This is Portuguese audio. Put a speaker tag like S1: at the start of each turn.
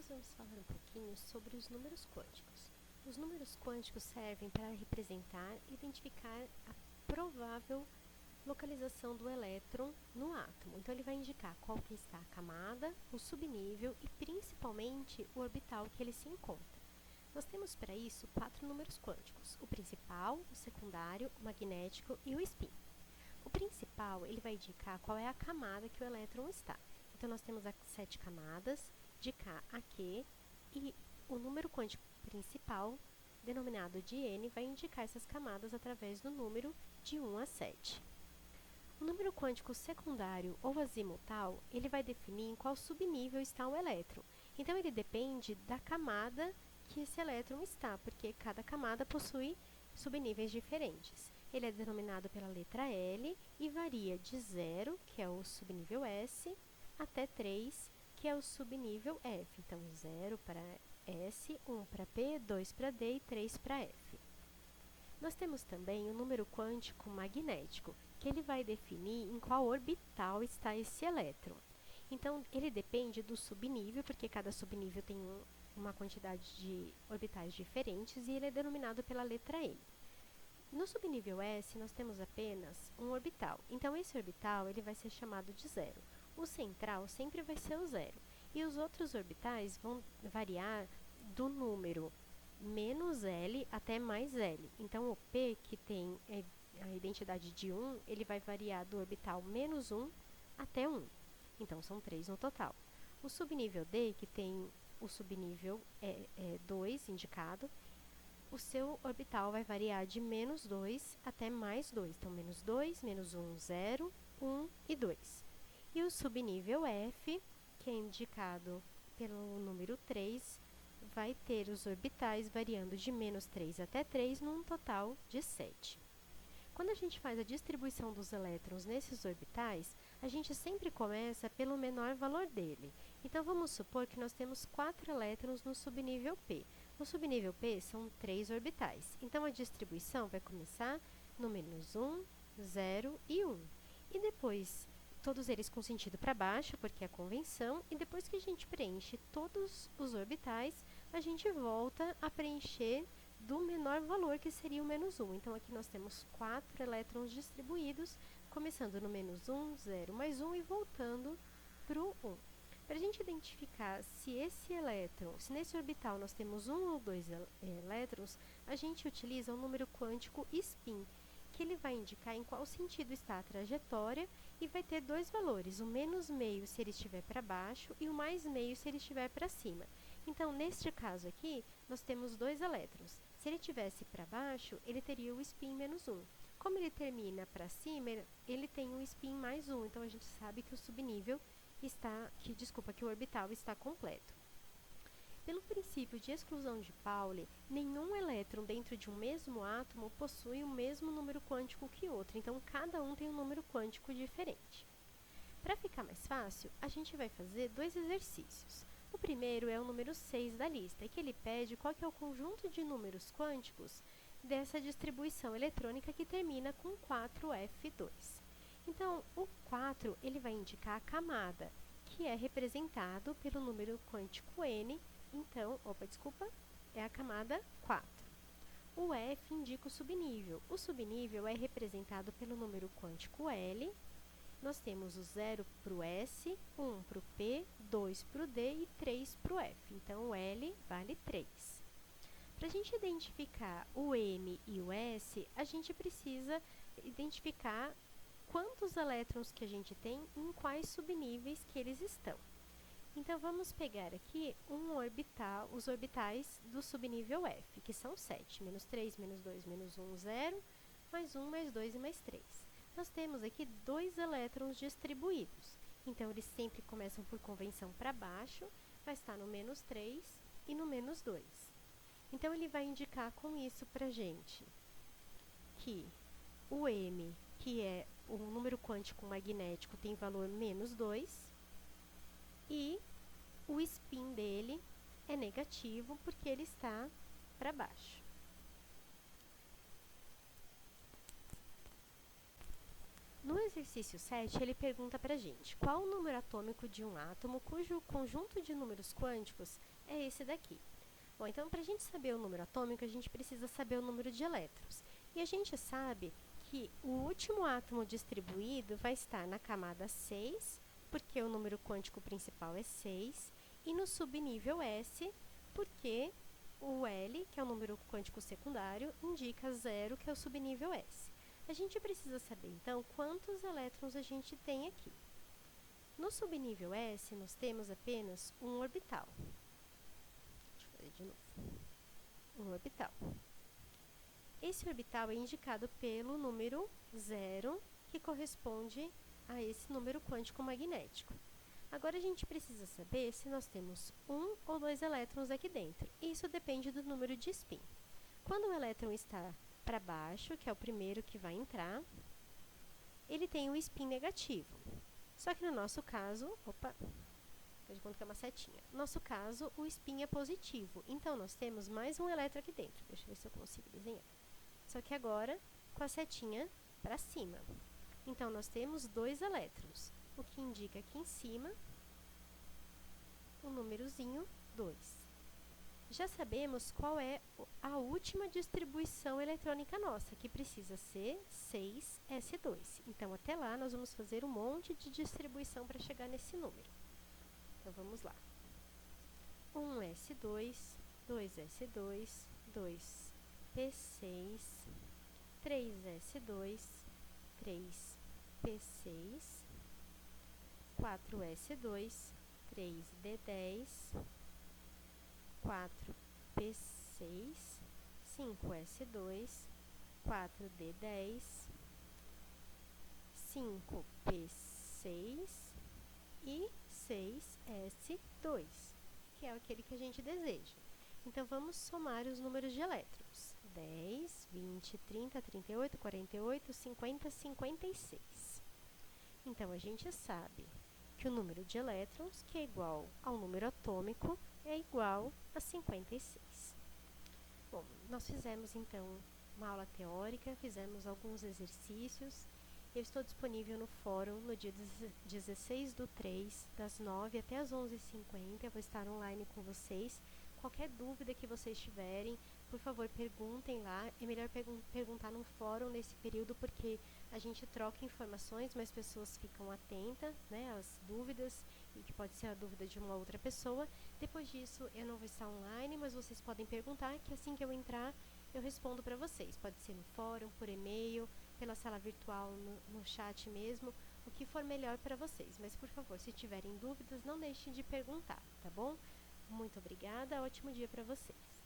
S1: nós vamos falar um pouquinho sobre os números quânticos. Os números quânticos servem para representar e identificar a provável localização do elétron no átomo. Então, ele vai indicar qual que está a camada, o subnível e, principalmente, o orbital que ele se encontra. Nós temos, para isso, 4 números quânticos: o principal, o secundário, o magnético e o spin. O principal, ele vai indicar qual é a camada que o elétron está. Então, nós temos as 7 camadas, de K a Q, e o número quântico principal, denominado de N, vai indicar essas camadas através do número de 1 a 7. O número quântico secundário ou azimutal, ele vai definir em qual subnível está o elétron. Então, ele depende da camada que esse elétron está, porque cada camada possui subníveis diferentes. Ele é denominado pela letra L e varia de 0, que é o subnível S, até 3, que é o subnível F. Então, 0 para S, 1 para P, 2 para D e 3 para F. Nós temos também o número quântico magnético, que ele vai definir em qual orbital está esse elétron. Então, ele depende do subnível, porque cada subnível tem uma quantidade de orbitais diferentes, e ele é denominado pela letra M. No subnível S, nós temos apenas um orbital. Então, esse orbital ele vai ser chamado de 0. O central sempre vai ser o 0. E os outros orbitais vão variar do número menos L até mais L. Então, o P, que tem a identidade de 1, ele vai variar do orbital menos 1 até 1. Então, são 3 no total. O subnível D, que tem o subnível 2 indicado, o seu orbital vai variar de menos 2 até mais 2. Então, menos 2, menos 1, 0, 1 e 2. E o subnível F, que é indicado pelo número 3, vai ter os orbitais variando de menos 3 até 3, num total de 7. Quando a gente faz a distribuição dos elétrons nesses orbitais, a gente sempre começa pelo menor valor dele. Então, vamos supor que nós temos 4 elétrons no subnível P. No subnível P são 3 orbitais. Então, a distribuição vai começar no menos 1, 0 e 1. E depois, todos eles com sentido para baixo, porque é a convenção. E depois que a gente preenche todos os orbitais, a gente volta a preencher do menor valor, que seria o menos 1. Então, aqui nós temos 4 elétrons distribuídos, começando no menos 1, 0, mais 1 e voltando para o 1. Para a gente identificar se esse elétron, se nesse orbital nós temos 1 ou 2 elétrons, a gente utiliza o número quântico spin, que ele vai indicar em qual sentido está a trajetória e vai ter 2 valores, o menos meio se ele estiver para baixo e o mais meio se ele estiver para cima. Então, neste caso aqui, nós temos 2 elétrons. Se ele estivesse para baixo, ele teria o spin menos 1. Como ele termina para cima, ele tem um spin mais 1. Então, a gente sabe que o subnível que o orbital está completo. Pelo princípio de exclusão de Pauli, nenhum elétron dentro de um mesmo átomo possui o mesmo número quântico que outro. Então, cada um tem um número quântico diferente. Para ficar mais fácil, a gente vai fazer 2 exercícios. O primeiro é o número 6 da lista, que ele pede qual que é o conjunto de números quânticos dessa distribuição eletrônica que termina com 4F2. Então, o 4 ele vai indicar a camada, que é representado pelo número quântico N. Então, é a camada 4. O F indica o subnível. O subnível é representado pelo número quântico L. Nós temos o 0 para o S, 1 para o P, 2 para o D e 3 para o F. Então, o L vale 3. Para a gente identificar o M e o S, a gente precisa identificar quantos elétrons que a gente tem e em quais subníveis que eles estão. Então, vamos pegar aqui os orbitais do subnível F, que são 7. Menos 3, menos 2, menos 1, 0, mais 1, mais 2 e mais 3. Nós temos aqui 2 elétrons distribuídos. Então, eles sempre começam por convenção para baixo, vai estar no menos 3 e no menos 2. Então, ele vai indicar com isso para a gente que o M, que é o número quântico magnético, tem valor menos 2, e o spin dele é negativo, porque ele está para baixo. No exercício 7, ele pergunta para a gente qual o número atômico de um átomo cujo conjunto de números quânticos é esse daqui. Bom, então, para a gente saber o número atômico, a gente precisa saber o número de elétrons. E a gente sabe que o último átomo distribuído vai estar na camada 6, porque o número quântico principal é 6, e no subnível S, porque o L, que é o número quântico secundário, indica 0, que é o subnível S. A gente precisa saber, então, quantos elétrons a gente tem aqui. No subnível S, nós temos apenas um orbital. Deixa eu fazer de novo. Um orbital. Esse orbital é indicado pelo número 0, que corresponde a esse número quântico magnético. Agora, a gente precisa saber se nós temos 1 ou 2 elétrons aqui dentro. Isso depende do número de spin. Quando o elétron está para baixo, que é o primeiro que vai entrar, ele tem um spin negativo. Só que no nosso caso, faz de conta que é uma setinha. No nosso caso, o spin é positivo. Então, nós temos mais um elétron aqui dentro. Deixa eu ver se eu consigo desenhar. Só que agora, com a setinha para cima. Então, nós temos 2 elétrons, o que indica aqui em cima o númerozinho 2. Já sabemos qual é a última distribuição eletrônica nossa, que precisa ser 6s2. Então, até lá, nós vamos fazer um monte de distribuição para chegar nesse número. Então, vamos lá. 1s2, 2s2, 2p6, 3s2, 3p6, 4s2, 3d10, 4p6, 5s2, 4d10, 5p6 e 6s2, que é aquele que a gente deseja. Então, vamos somar os números de elétrons. 10, 20, 30, 38, 48, 50, 56. Então, a gente sabe que o número de elétrons, que é igual ao número atômico, é igual a 56. Bom, nós fizemos, então, uma aula teórica, fizemos alguns exercícios. Eu estou disponível no fórum no dia 16/3, das 9 até as 11h50. Eu vou estar online com vocês. Qualquer dúvida que vocês tiverem, por favor, perguntem lá. É melhor perguntar no fórum nesse período, porque a gente troca informações, mas pessoas ficam atentas, né, às dúvidas, e que pode ser a dúvida de uma outra pessoa. Depois disso, eu não vou estar online, mas vocês podem perguntar, que assim que eu entrar, eu respondo para vocês. Pode ser no fórum, por e-mail, pela sala virtual, no chat mesmo, o que for melhor para vocês. Mas, por favor, se tiverem dúvidas, não deixem de perguntar, tá bom? Muito obrigada, ótimo dia para vocês.